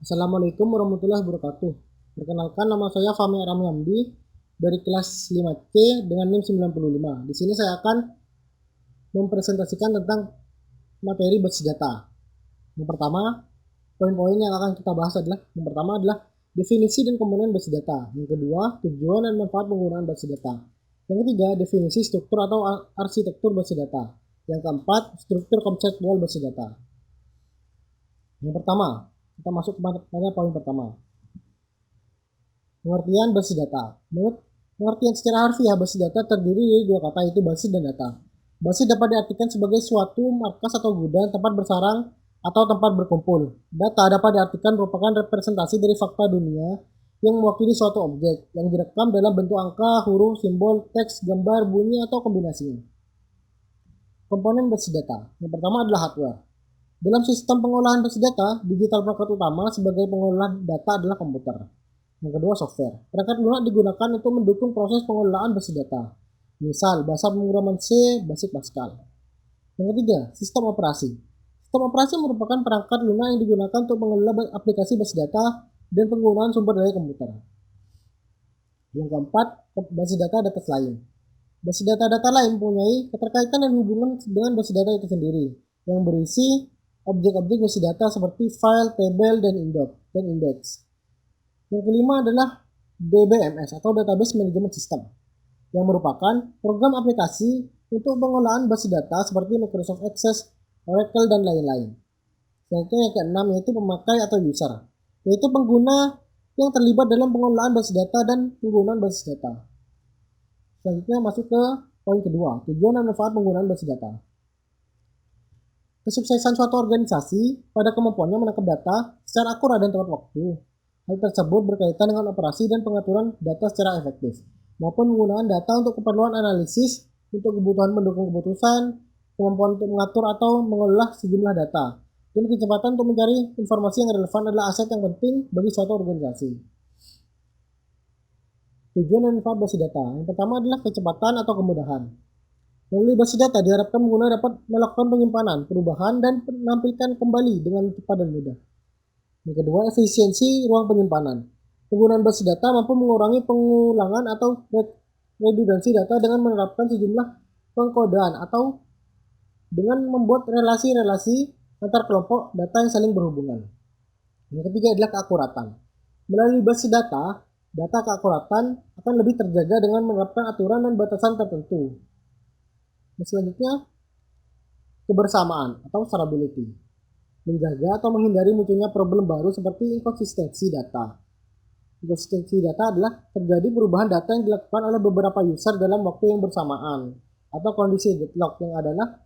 Assalamualaikum warahmatullahi wabarakatuh. Perkenalkan, nama saya Fahmi Ramyamdi dari kelas 5C dengan NIM 95. Di sini saya akan mempresentasikan tentang materi basis data. Yang pertama, poin-poin yang akan kita bahas adalah yang pertama adalah definisi dan komponen basis data. Yang kedua, tujuan dan manfaat penggunaan basis data. Yang ketiga, definisi struktur atau arsitektur basis data. Yang keempat, struktur konseptual basis data. Yang pertama, kita masuk pada poin pertama. Pengertian basis data. Menurut pengertian secara harfiah, basis data terdiri dari dua kata, yaitu basis dan data. Basis dapat diartikan sebagai suatu markas atau gudang tempat bersarang atau tempat berkumpul. Data dapat diartikan merupakan representasi dari fakta dunia yang mewakili suatu objek yang direkam dalam bentuk angka, huruf, simbol, teks, gambar, bunyi, atau kombinasinya. Komponen basis data. Yang pertama adalah hardware. Dalam sistem pengolahan basis data, digital perangkat utama sebagai pengolah data adalah komputer. Yang kedua, software. Perangkat lunak digunakan untuk mendukung proses pengelolaan basis data. Misal, bahasa pemrograman C, Basic Pascal. Yang ketiga, sistem operasi. Sistem operasi merupakan perangkat lunak yang digunakan untuk mengelola aplikasi basis data dan penggunaan sumber daya komputer. Yang keempat, basis data lain. Basis data lain mempunyai keterkaitan dan hubungan dengan basis data itu sendiri, yang berisi objek-objek basis data seperti file, tabel, dan index. Yang kelima adalah DBMS atau Database Management System, yang merupakan program aplikasi untuk pengolahan basis data seperti Microsoft Access, Oracle, dan lain-lain. Selanjutnya yang keenam yaitu pemakai atau user, yaitu pengguna yang terlibat dalam pengolahan basis data dan penggunaan basis data. Selanjutnya masuk ke poin kedua, tujuan dan manfaat penggunaan basis data. Kesuksesan suatu organisasi pada kemampuannya menangkap data secara akurat dan tepat waktu. Hal tersebut berkaitan dengan operasi dan pengaturan data secara efektif, maupun penggunaan data untuk keperluan analisis, untuk kebutuhan mendukung keputusan, kemampuan untuk mengatur atau mengolah sejumlah data, dan kecepatan untuk mencari informasi yang relevan adalah aset yang penting bagi suatu organisasi. Tujuan dan manfaat basis data. Yang pertama adalah kecepatan atau kemudahan. Melalui basis data diharapkan pengguna dapat melakukan penyimpanan, perubahan, dan menampilkan kembali dengan cepat dan mudah. Yang kedua, efisiensi ruang penyimpanan. Penggunaan basis data mampu mengurangi pengulangan atau redundansi data dengan menerapkan sejumlah pengkodean atau dengan membuat relasi-relasi antar kelompok data yang saling berhubungan. Yang ketiga adalah keakuratan. Melalui basis data keakuratan akan lebih terjaga dengan menerapkan aturan dan batasan tertentu. Selanjutnya, kebersamaan atau stability. Menjaga atau menghindari munculnya problem baru seperti inkonsistensi data. Inkonsistensi data adalah terjadi perubahan data yang dilakukan oleh beberapa user dalam waktu yang bersamaan, atau kondisi deadlock yang adalah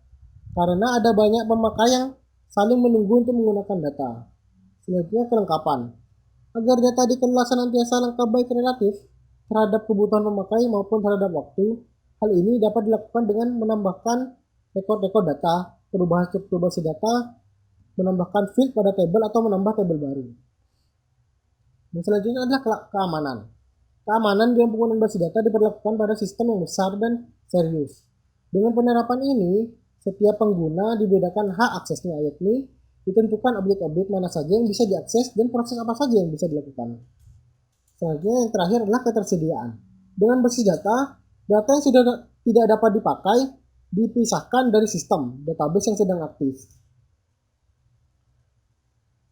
karena ada banyak pemakai yang saling menunggu untuk menggunakan data. Selanjutnya, kelengkapan. Agar data dikelola senantiasa lengkap baik relatif terhadap kebutuhan pemakai maupun terhadap waktu, hal ini dapat dilakukan dengan menambahkan rekod-rekod data, perubahan struktur basis data, menambahkan field pada tabel atau menambah tabel baru. Dan selanjutnya adalah keamanan. Keamanan dalam penggunaan basis data diperlakukan pada sistem yang besar dan serius. Dengan penerapan ini, setiap pengguna dibedakan hak aksesnya, yakni ditentukan objek-objek mana saja yang bisa diakses dan proses apa saja yang bisa dilakukan. Selanjutnya yang terakhir adalah ketersediaan. Dengan basis data yang sudah tidak dapat dipakai dipisahkan dari sistem database yang sedang aktif.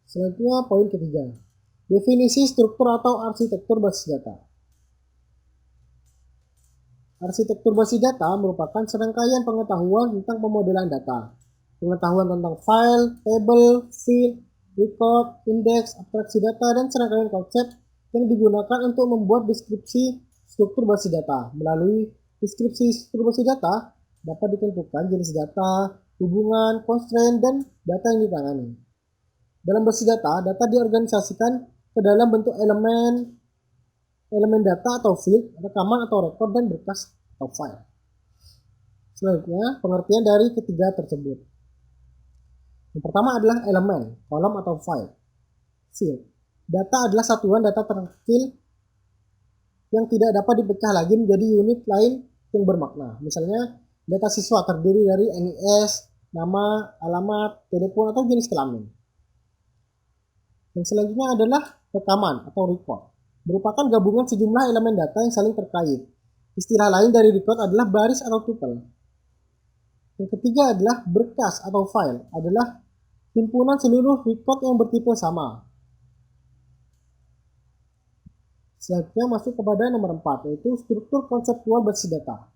Selanjutnya poin ketiga, definisi struktur atau arsitektur basis data. Arsitektur basis data merupakan serangkaian pengetahuan tentang pemodelan data, pengetahuan tentang file, table, field, record, index, abstraksi data, dan serangkaian konsep yang digunakan untuk membuat deskripsi struktur basis data. Melalui deskripsi struktur basis data dapat ditentukan jenis data, hubungan, constraint, dan data yang ditangani. Dalam basis data diorganisasikan ke dalam bentuk elemen data atau field, rekaman atau record, dan berkas atau file. Selanjutnya, pengertian dari ketiga tersebut. Yang pertama adalah elemen, kolom atau file. Field. Data adalah satuan data terkecil yang tidak dapat dipecah lagi menjadi unit lain yang bermakna. Misalnya, data siswa terdiri dari NIS, nama, alamat, telepon, atau jenis kelamin. Yang selanjutnya adalah rekaman atau record. Merupakan gabungan sejumlah elemen data yang saling terkait. Istilah lain dari record adalah baris atau tuple. Yang ketiga adalah berkas atau file, adalah himpunan seluruh record yang bertipe sama. Selanjutnya masuk kepada nomor 4, yaitu struktur konseptual basis data.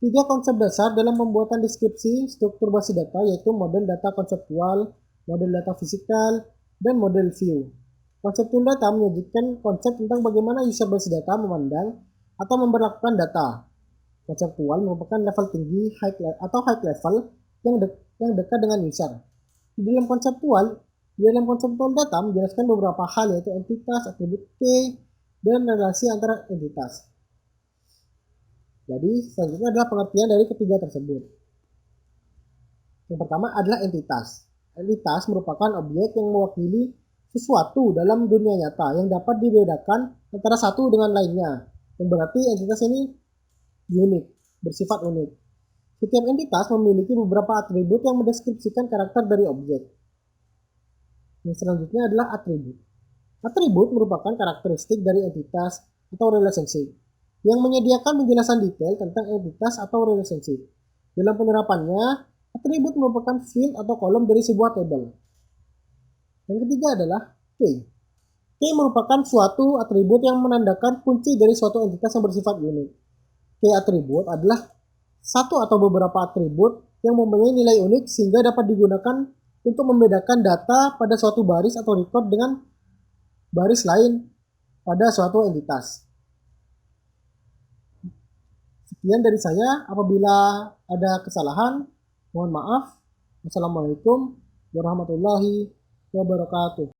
3 konsep dasar dalam pembuatan deskripsi struktur basis data, yaitu model data konseptual, model data fisikal, dan model view. Konseptual data menyajikan konsep tentang bagaimana user basis data memandang atau memperlakukan data. Konseptual merupakan level tinggi atau high level yang dekat dengan user. Di dalam konseptual data menjelaskan beberapa hal, yaitu entitas, atribut key, dan relasi antara entitas. Jadi selanjutnya adalah pengertian dari ketiga tersebut. Yang pertama adalah entitas. Entitas merupakan objek yang mewakili sesuatu dalam dunia nyata yang dapat dibedakan antara satu dengan lainnya. Yang berarti entitas ini unik, bersifat unik. Setiap entitas memiliki beberapa atribut yang mendeskripsikan karakter dari objek. Yang selanjutnya adalah atribut. Atribut merupakan karakteristik dari entitas atau relationship yang menyediakan penjelasan detail tentang entitas atau relationship. Dalam penerapannya, atribut merupakan field atau kolom dari sebuah tabel. Yang ketiga adalah key. Key merupakan suatu atribut yang menandakan kunci dari suatu entitas yang bersifat unik. Key atribut adalah satu atau beberapa atribut yang mempunyai nilai unik sehingga dapat digunakan untuk membedakan data pada suatu baris atau record dengan baris lain pada suatu entitas. Sekian dari saya. Apabila ada kesalahan, mohon maaf. Wassalamualaikum warahmatullahi wabarakatuh.